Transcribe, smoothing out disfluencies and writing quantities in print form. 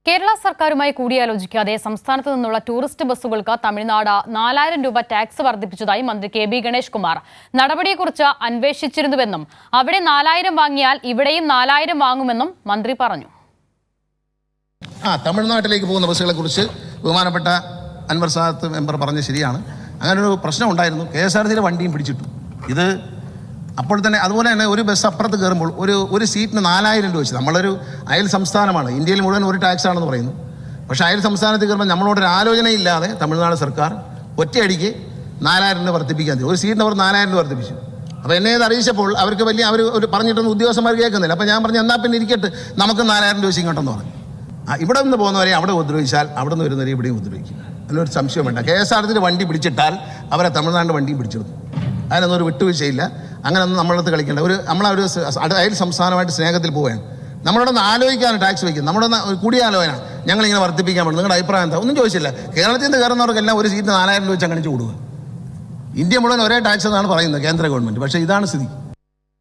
കേരള സർക്കാരുമായി കൂടിയാലോചിക്കാതെ സംസ്ഥാനത്ത് നിന്നുള്ള ടൂറിസ്റ്റ് ബസ്സുകൾക്ക് തമിഴ്നാട് 4000 രൂപ ടാക്സ് വർദ്ധിപ്പിച്ചതായി മന്ത്രി കെ.ബി. ഗണേഷ് കുമാർ നടപടിയെക്കുറിച്ച് അന്വേഷിച്ചിരുന്നുവെന്നും അവിടെ 4000 വാങ്ങിയാൽ ഇവിടെയും 4000 വാങ്ങുമെന്നും മന്ത്രി പറഞ്ഞു. തമിഴ്നാട്ടിലേക്ക് പോകുന്ന ബസ്സുകളെ കുറിച്ച് ബഹുമാനപ്പെട്ട അൻവർ സാദത്ത് മെമ്പർ പറഞ്ഞ ശരിയാണ്. അങ്ങനൊരു പ്രശ്നം ഉണ്ടായിരുന്നു. KSRTC വണ്ടിയും പിടിച്ചിട്ടു. ഇത് അപ്പോൾ തന്നെ അതുപോലെ തന്നെ ഒരു ബസ് അപ്പുറത്ത് കയറുമ്പോൾ ഒരു സീറ്റിന് 4000 രൂപ വെച്ച്. നമ്മളൊരു അയൽ സംസ്ഥാനമാണ്, ഇന്ത്യയിൽ മുഴുവൻ ഒരു ടാക്സ് ആണെന്ന് പറയുന്നു. പക്ഷേ അയൽ സംസ്ഥാനത്ത് കയറുമ്പോൾ നമ്മളോടൊരു ആലോചനയില്ലാതെ തമിഴ്നാട് സർക്കാർ ഒറ്റയടിക്ക് 4000 രൂപ വർദ്ധിപ്പിക്കാൻ ഒരു സീറ്റിന് അവർ 4000 രൂപ വർദ്ധിപ്പിച്ചു. അപ്പോൾ എന്നെ ഇത് അറിയിച്ചപ്പോൾ അവർക്ക് അവർ പറഞ്ഞിട്ടൊന്നും ഉദ്യോഗസ്ഥന്മാർ കേൾക്കുന്നില്ല. അപ്പോൾ ഞാൻ പറഞ്ഞു എന്നാൽ പിന്നെ ഇരിക്കട്ടെ, നമുക്ക് 4000 രൂപ ഇങ്ങോട്ടെന്ന് പറഞ്ഞു. ഇവിടെ നിന്ന് പോകുന്നവരെ അവിടെ ഉപദ്രവിച്ചാൽ അവിടെ നിന്ന് വരുന്നവരെ ഇവിടെയും ഉപദ്രവിക്കും. അതിനൊരു സംശയം വേണ്ട. KSRTC വണ്ടി പിടിച്ചിട്ടാൽ അവരെ തമിഴ്നാടിൻ്റെ വണ്ടിയും പിടിച്ചെടുത്തു. അതിനൊന്നും ഒരു വിട്ടുവീഴ്ചയില്ല. അങ്ങനെയൊന്നും നമ്മളടുത്ത് കളിക്കേണ്ട. നമ്മളൊരു അയൽ സംസ്ഥാനമായിട്ട് സ്നേഹത്തിൽ പോവുകയാണ്. നമ്മളോടൊന്ന് ആലോചിക്കാനും ടാക്സ് വയ്ക്കും. നമ്മളൊന്ന് കൂടിയാലോചന ഞങ്ങളിങ്ങനെ വർദ്ധിപ്പിക്കാൻ പറ്റും. നിങ്ങളുടെ അഭിപ്രായം എന്താ? ഒന്നും ചോദിച്ചില്ല. കേരളത്തിൽ നിന്ന് കയറുന്നവർക്കെല്ലാം ഒരു സീറ്റിന് 4000 രൂപ വെച്ച് അങ്ങനെ കൊടുക്കുക. ഇന്ത്യ മുഴുവൻ ഒരേ ടാക്സ് എന്നാണ് പറയുന്നത് കേന്ദ്ര ഗവൺമെൻറ്. പക്ഷേ ഇതാണ് സ്ഥിതി.